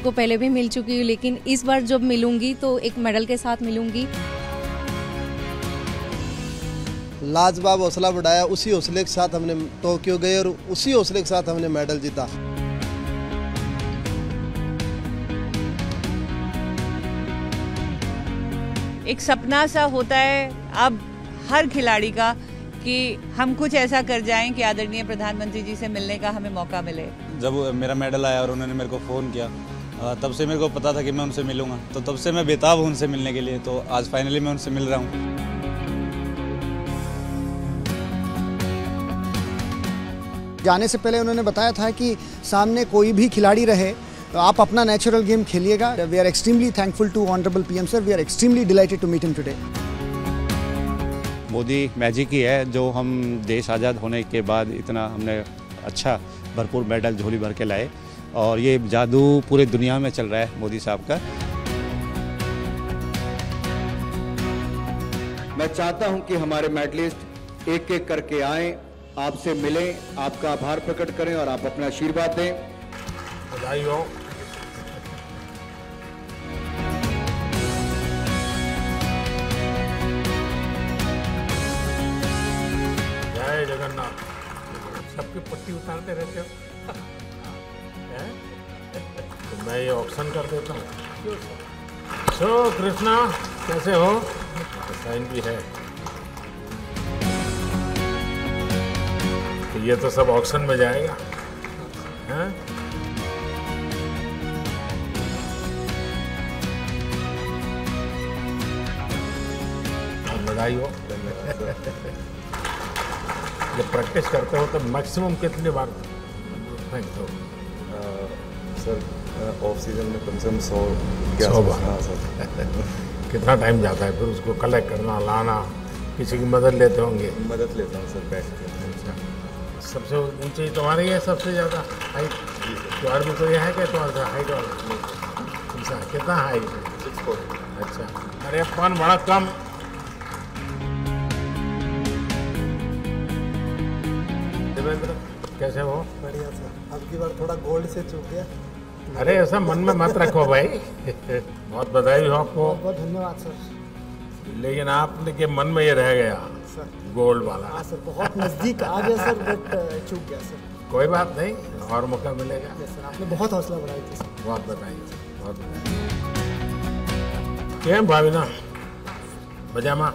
को पहले भी मिल चुकी हूँ, लेकिन इस बार जब मिलूंगी तो एक मेडल के साथ मिलूंगी। लाजवाब हौसला बढ़ाया, उसी हौसले के साथ हमने टोक्यो गए और उसी हौसले के साथ हमने मेडल जीता। एक सपना सा होता है अब हर खिलाड़ी का कि हम कुछ ऐसा कर जाएं कि आदरणीय प्रधानमंत्री जी से मिलने का हमें मौका मिले। जब मेरा मेडल आया और उन्होंने मेरे को फ़ोन किया, तब से मेरे को पता था कि मैं उनसे मिलूंगा, तो तब से मैं बेताब हूँ उनसे मिलने के लिए। तो आज फाइनली मैं उनसे मिल रहा हूँ। जाने से पहले उन्होंने बताया था कि सामने कोई भी खिलाड़ी रहे तो आप अपना नेचुरल गेम खेलिएगा। We are extremely thankful to honourable PM sir, we are extremely delighted to meet him today. Modi magic ही है जो हम देश आज़ाद होने के बाद इतना हमने अच्छा भरपूर मेडल झोली भर के लाए, और ये जादू पूरे दुनिया में चल रहा है मोदी साहब का। मैं चाहता हूं कि हमारे मेडलिस्ट एक एक करके आएं, आपसे मिलें, आपका आभार प्रकट करें और आप अपना आशीर्वाद दें। बधाई हो। जय जगन्नाथ। सबकी पट्टी उतारते रहते हो। तो मैं ये ऑक्शन कर देता हूँ। सो कृष्णा कैसे हो? साइन भी है। तो ये तो सब ऑक्शन में जाएगा, हैं? बधाई हो। जब प्रैक्टिस करते हो तो मैक्सिमम कितनी बार फेंकते हो? सर ऑफ सीजन में कम से कम 100 बार। हाँ सर। कितना टाइम जाता है फिर उसको कलेक्ट करना, लाना? किसी की मदद लेते होंगे? मदद लेता हूँ सर, बैठ के। सबसे ऊंचाई तुम्हारी है सबसे ज़्यादा हाइट? तुम्हारे भी तो ये है क्या तुम्हारा हाइट? और कितना हाइट है? 6'4". अच्छा, अरे अपन बड़ा कम। देवेंद्र कैसे हो? बढ़िया सर, अब की बार थोड़ा गोल्ड से चूक गया। अरे ऐसा मन में मत रखो भाई। बहुत बधाई हो आपको। बहुत धन्यवाद सर। लेकिन आपने के मन में ये रह गया सर, गोल्ड वाला। हाँ सर, बहुत नजदीक आ गया सर, बट चूक गया सर। कोई बात नहीं, और मौका मिलेगा। सर आपने बहुत हौसला बढ़ाई थी सर। बहुत बधाई, बहुत बधाई। क्या भाविना पजामा?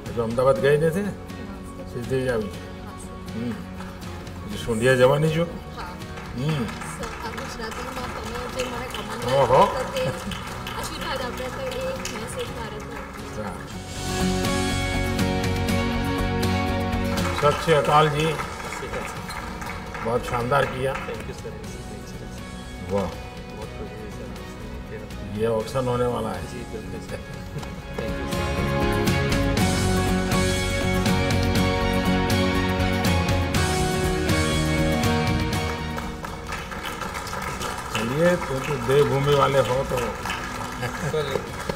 तो अहमदाबाद गए नहीं थे सीधे जावी? सोंडिया जवानी जो ओहो सत श्री अकाल जी, बहुत शानदार किया। वाह, ये ऑक्शन होने वाला है। चलिए, तो देवभूमि वाले हो तो सर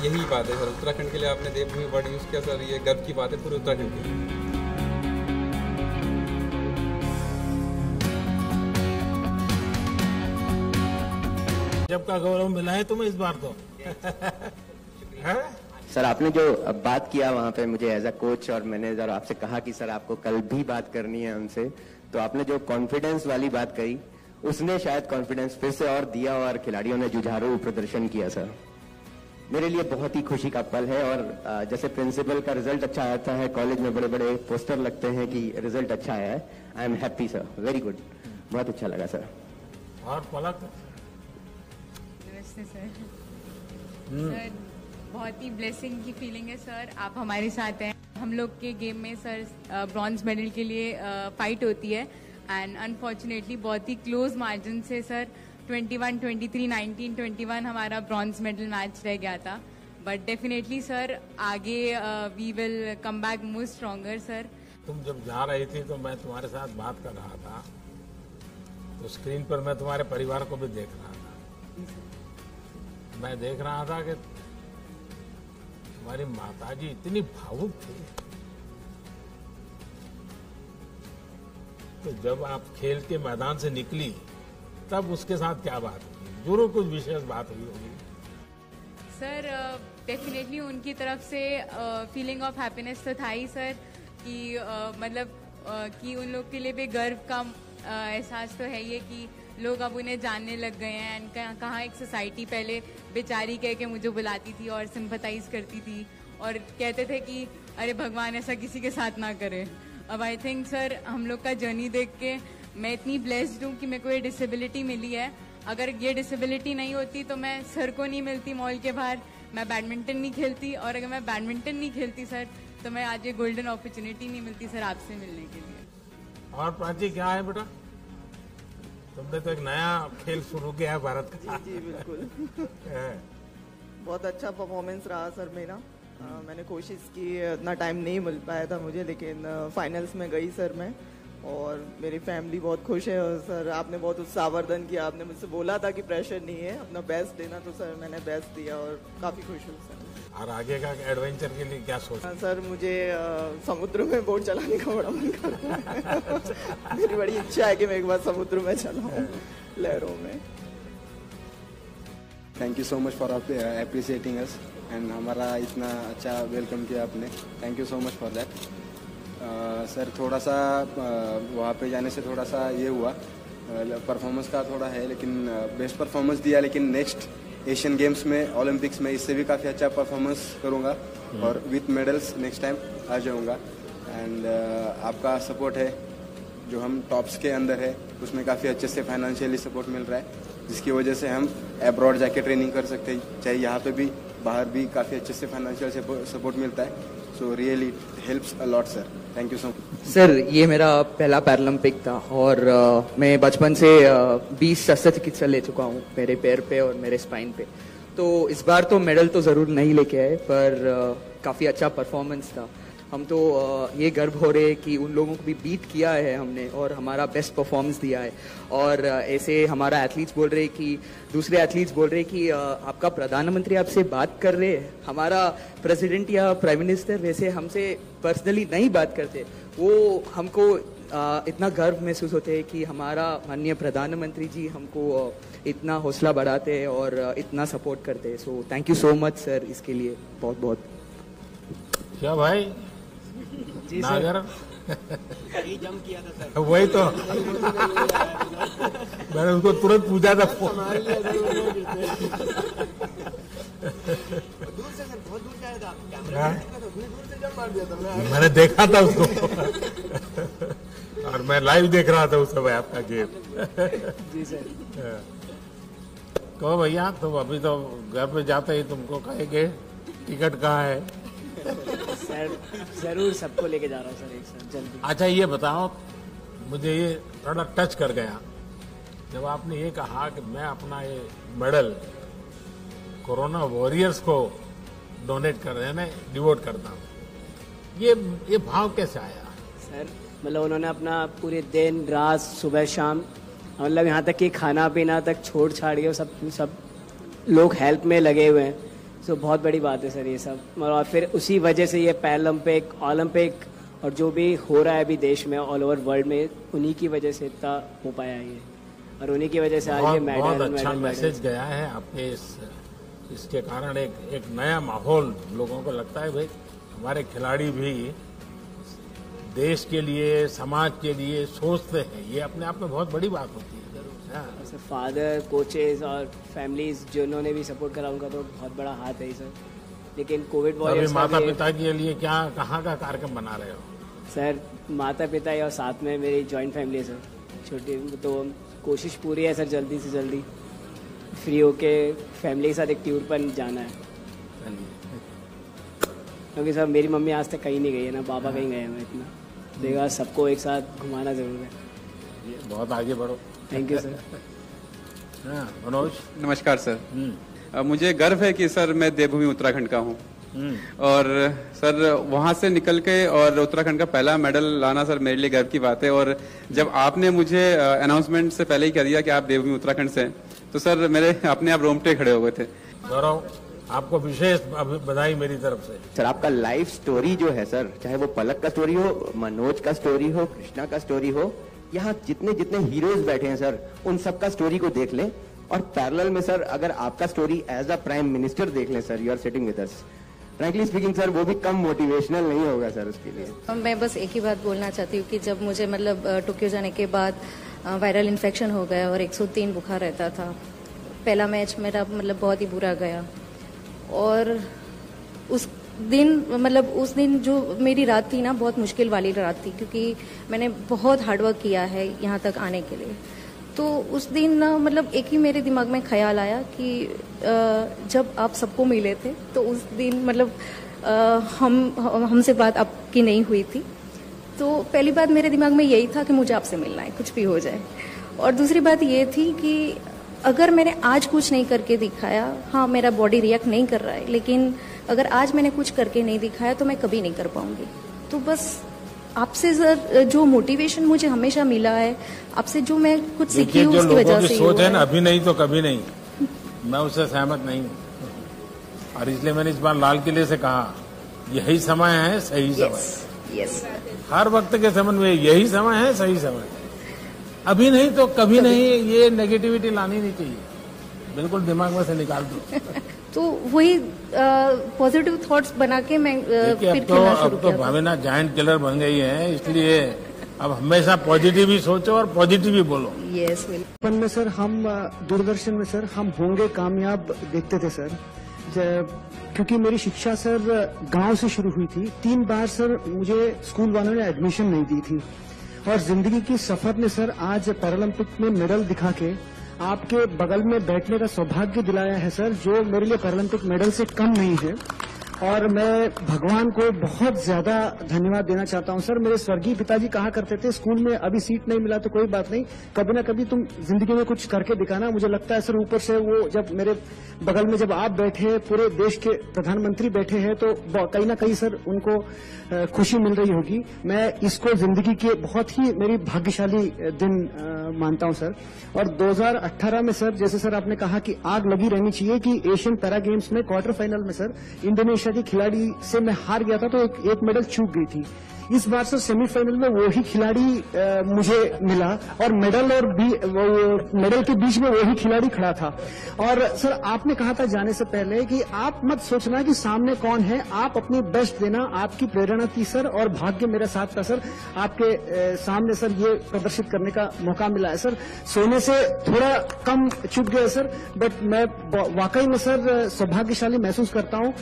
यही बात है सर, उत्तराखंड के लिए आपने देवभूमि वर्ड यूज़ किया सर, ये गर्व की बात है पूरे उत्तराखंड के लिए। जब का गौरव मिला है तुम्हें इस बार तो। है? सर आपने जो बात किया वहाँ पे मुझे एज अ कोच और मैनेजर आपसे कहा कि सर आपको कल भी बात करनी है उनसे, तो आपने जो कॉन्फिडेंस वाली बात कही उसने शायद कॉन्फिडेंस फिर से और दिया और खिलाड़ियों ने जुझारू प्रदर्शन किया। सर मेरे लिए बहुत ही खुशी का पल है, और जैसे प्रिंसिपल का रिजल्ट अच्छा आता है, कॉलेज में बड़े बड़े पोस्टर लगते हैं कि रिजल्ट अच्छा आया है। I am happy sir, very good, बहुत अच्छा लगा सर। और पलक? सर बहुत ही ब्लेसिंग की फीलिंग है सर, आप हमारे साथ हैं। हम लोग के गेम में सर ब्रॉन्ज मेडल के लिए फाइट होती है, एंड अनफॉर्चुनेटली बहुत ही क्लोज मार्जिन से सर 21, 23, 19, 21 हमारा ब्रॉन्ज मेडल मैच रह गया था। बट डेफिनेटली सर आगे we will come back more stronger sir. तुम जब जा रही थी तो मैं तुम्हारे साथ बात कर रहा था, तो स्क्रीन पर मैं तुम्हारे परिवार को भी देख रहा था। मैं देख रहा था कि तुम्हारी माताजी इतनी भावुक थी, तो जब आप खेल के मैदान से निकली तब उसके साथ क्या बात हुई, जरूर कुछ विशेष बात हुई होगी। सर डेफिनेटली उनकी तरफ से फीलिंग ऑफ हैप्पीनेस तो था ही सर, कि मतलब कि उन लोग के लिए भी गर्व का एहसास तो है ये कि लोग अब उन्हें जानने लग गए हैं। एंड कहाँ एक सोसाइटी पहले बेचारी कह के मुझे बुलाती थी और सिंपथाइज करती थी और कहते थे कि अरे भगवान ऐसा किसी के साथ ना करे। अब आई थिंक सर हम लोग का जर्नी देख के मैं इतनी ब्लेस्ड हूँ कि मेरे को ये डिसेबिलिटी मिली है। अगर ये डिसेबिलिटी नहीं होती तो मैं सर को नहीं मिलती मॉल के बाहर, मैं बैडमिंटन नहीं खेलती, और अगर मैं बैडमिंटन नहीं खेलती सर तो मैं आज ये गोल्डन अपॉर्चुनिटी नहीं मिलती सर आपसे मिलने के लिए। और प्राची क्या है बेटा, तुमने तो एक नया खेल शुरू किया है भारत का। जी बिल्कुल बहुत अच्छा परफॉर्मेंस रहा सर मेरा। मैंने कोशिश की, इतना टाइम नहीं मिल पाया था मुझे, लेकिन फाइनल्स में गई सर मैं, और मेरी फैमिली बहुत खुश है। और सर आपने बहुत उत्साहवर्धन किया, आपने मुझसे बोला था कि प्रेशर नहीं है, अपना बेस्ट देना, तो सर मैंने बेस्ट दिया और काफ़ी खुश हूँ सर। और आगे का एडवेंचर के लिए क्या सोचा? सर मुझे समुद्र में बोट चलाने का बड़ा मन कर रहा है। मेरी बड़ी इच्छा है कि मैं एक बार समुद्र में चलाऊं लहरों में। Thank you so much for appreciating us and हमारा इतना अच्छा वेलकम किया आपने, thank you so much for that. Sir थोड़ा सा वहाँ पे जाने से थोड़ा सा ये हुआ, परफॉर्मेंस का थोड़ा है, लेकिन बेस्ट परफॉर्मेंस दिया, लेकिन नेक्स्ट एशियन गेम्स में, ओलंपिक्स में इससे भी काफ़ी अच्छा परफॉर्मेंस करूँगा और विथ मेडल्स नेक्स्ट टाइम आ जाऊँगा। एंड आपका सपोर्ट है जो हम टॉप्स के अंदर है, उसमें काफ़ी अच्छे से फाइनेंशियली सपोर्ट मिल रहा है, जिसकी वजह से हम अब्रॉड जाके ट्रेनिंग कर सकते हैं, चाहे यहाँ पे भी बाहर भी काफ़ी अच्छे से फाइनेंशियल सपोर्ट मिलता है। So really helps a lot sir, thank you so much. Sir ये मेरा पहला पैरालंपिक था और मैं बचपन से 20 शस्त्रचिकित्सा ले चुका हूँ मेरे पैर पे और मेरे स्पाइन पे, तो इस बार तो मेडल तो ज़रूर नहीं लेके आए, पर काफ़ी अच्छा परफॉर्मेंस था। हम तो ये गर्व हो रहे कि उन लोगों को भी बीट किया है हमने और हमारा बेस्ट परफॉर्मेंस दिया है। और ऐसे हमारा एथलीट्स बोल रहे कि दूसरे एथलीट्स बोल रहे कि आपका प्रधानमंत्री आपसे बात कर रहे हैं, हमारा प्रेसिडेंट या प्राइम मिनिस्टर वैसे हमसे पर्सनली नहीं बात करते, वो हमको इतना गर्व महसूस होते हैं कि हमारा माननीय प्रधानमंत्री जी हमको इतना हौसला बढ़ाते हैं और इतना सपोर्ट करते हैं। So thank you so much sir, इसके लिए बहुत बहुत। क्या भाई जी नागर यही जम किया था सर, वही तो मैंने उसको तुरंत पूछा था फोन। दूर से सर, बहुत दूर से आया था, कैमरा दूर से जम मार दिया था मैंने देखा था उसको और मैं लाइव देख रहा था उस समय आपका गेम। जी सर। कहो भैया तुम अभी तो घर पे जाते ही तुमको कहेंगे टिकट कहाँ है? सर जरूर सबको लेके जा रहा हूँ सर एक साथ जल्दी। अच्छा ये बताओ, मुझे ये थोड़ा टच कर गया जब आपने ये कहा कि मैं अपना ये मेडल कोरोना वॉरियर्स को डोनेट कर रहे हैं, डिवोट करता हूँ, ये भाव कैसे आया? सर मतलब उन्होंने अपना पूरे दिन रात सुबह शाम मतलब यहाँ तक कि खाना पीना तक छोड़ छाड़ के सब लोग हेल्प में लगे हुए हैं। तो बहुत बड़ी बात है सर ये सब। और फिर उसी वजह से ये पैरालंपिक, ओलंपिक और जो भी हो रहा है अभी देश में ऑल ओवर वर्ल्ड में, उन्हीं की वजह से इतना हो पाया है ये, और उन्हीं की वजह से आज ये मेडल। बहुत अच्छा मैसेज गया है आपके इसके कारण एक नया माहौल लोगों को लगता है भाई हमारे खिलाड़ी भी देश के लिए, समाज के लिए सोचते हैं, ये अपने आप में बहुत बड़ी बात होती है। सर फादर, कोचेज और फैमिलीज जिन्होंने भी सपोर्ट करा उनका तो बहुत बड़ा हाथ है सर। लेकिन कोविड वॉरियर्स माता पिता के लिए क्या, कहाँ का कार्यक्रम बना रहे हो? सर माता पिता और साथ में मेरी जॉइंट फैमिली है सर, छोटी, तो कोशिश पूरी है सर जल्दी से जल्दी फ्री होके फैमिली के साथ एक टूर पर जाना है, क्योंकि सर मेरी मम्मी आज तक कहीं नहीं गई है ना बाबा कहीं गए हैं, इतना देखा सबको एक साथ घुमाना जरूर है। बहुत आगे बढ़ो। Thank you sir. मनोज नमस्कार सर। मुझे गर्व है कि सर मैं देवभूमि उत्तराखंड का हूँ और सर वहाँ से निकल के और उत्तराखंड का पहला मेडल लाना सर मेरे लिए गर्व की बात है। और जब आपने मुझे अनाउंसमेंट से पहले ही कह दिया कि आप देवभूमि उत्तराखंड से हैं, तो सर मेरे अपने आप रोंगटे खड़े हो गए थे। गौरव आपको विशेष बधाई मेरी तरफ से। सर आपका लाइफ स्टोरी जो है सर, चाहे वो पलक का स्टोरी हो, मनोज का स्टोरी हो, कृष्णा का स्टोरी हो, यहाँ जितने जितने हीरोज बैठे हैं सर, उन सबका स्टोरी को देख लें, और पैरेलल में सर अगर आपका story as a prime minister देख लें sir, you are sitting with us, frankly speaking sir वो भी कम मोटिवेशनल नहीं होगा सर उसके लिए। मैं बस एक ही बात बोलना चाहती हूँ कि जब मुझे मतलब टोक्यो जाने के बाद वायरल इन्फेक्शन हो गया और 103 बुखार रहता था, पहला मैच मेरा मतलब बहुत ही बुरा गया, और उस दिन जो मेरी रात थी ना, बहुत मुश्किल वाली रात थी, क्योंकि मैंने बहुत हार्डवर्क किया है यहाँ तक आने के लिए। तो उस दिन ना मतलब एक ही मेरे दिमाग में ख्याल आया कि जब आप सबको मिले थे तो उस दिन मतलब हमसे बात आपकी नहीं हुई थी, तो पहली बात मेरे दिमाग में यही था कि मुझे आपसे मिलना है, कुछ भी हो जाए। और दूसरी बात ये थी कि अगर मैंने आज कुछ नहीं करके दिखाया, हाँ मेरा बॉडी रिएक्ट नहीं कर रहा है, लेकिन अगर आज मैंने कुछ करके नहीं दिखाया तो मैं कभी नहीं कर पाऊंगी। तो बस आपसे सर जो मोटिवेशन मुझे हमेशा मिला है, आपसे जो मैं कुछ सीखी हूँ उसकी वजह से सोच है ना, अभी नहीं तो कभी नहीं, मैं उससे सहमत नहीं हूँ। और इसलिए मैंने इस बार लाल किले से कहा यही समय है, सही समय। यस हर वक्त के संबंध में यही समय है, सही समय। अभी नहीं तो कभी नहीं, ये नेगेटिविटी लानी नहीं चाहिए, बिल्कुल दिमाग में से निकाल दो। तो वही पॉजिटिव थॉट्स बना के मैं फिर खेलना शुरू किया। अब तो भावना जायंट किलर बन गई है, इसलिए अब हमेशा पॉजिटिव ही सोचो और पॉजिटिव ही बोलो। यस बचपन में सर हम दूरदर्शन में सर हम होंगे कामयाब देखते थे सर, क्योंकि मेरी शिक्षा सर गांव से शुरू हुई थी। 3 बार सर मुझे स्कूल वालों ने एडमिशन नहीं दी थी, और जिंदगी की सफर ने सर आज पैरालंपिक में मेडल दिखा के आपके बगल में बैठने का सौभाग्य दिलाया है सर, जो मेरे लिए पैरालंपिक मेडल से कम नहीं है। और मैं भगवान को बहुत ज्यादा धन्यवाद देना चाहता हूं सर। मेरे स्वर्गीय पिताजी कहा करते थे, स्कूल में अभी सीट नहीं मिला तो कोई बात नहीं, कभी ना कभी तुम जिंदगी में कुछ करके दिखाना। मुझे लगता है सर ऊपर से वो जब मेरे बगल में जब आप बैठे, पूरे देश के प्रधानमंत्री बैठे हैं, तो कहीं ना कहीं सर उनको खुशी मिल रही होगी। मैं इसको जिंदगी के बहुत ही मेरी भाग्यशाली दिन मानता हूं सर। और 2018 में सर, जैसे सर आपने कहा कि आग लगी रहनी चाहिए कि एशियन पैरा गेम्स में क्वार्टर फाइनल में सर इंडोनेशिया की खिलाड़ी से मैं हार गया था, तो एक मेडल चूक गई थी। इस बार सर सेमीफाइनल में वही खिलाड़ी मुझे मिला, और मेडल के बीच में वही खिलाड़ी खड़ा था। और सर आपने कहा था जाने से पहले कि आप मत सोचना कि सामने कौन है, आप अपनी बेस्ट देना, आपकी प्रेरणा थी सर, और भाग्य मेरे साथ था सर। आपके सामने सर ये प्रदर्शित करने का मौका मिला है सर। सोने से थोड़ा कम चुक गया सर, बट मैं वाकई में सर सौभाग्यशाली महसूस करता हूं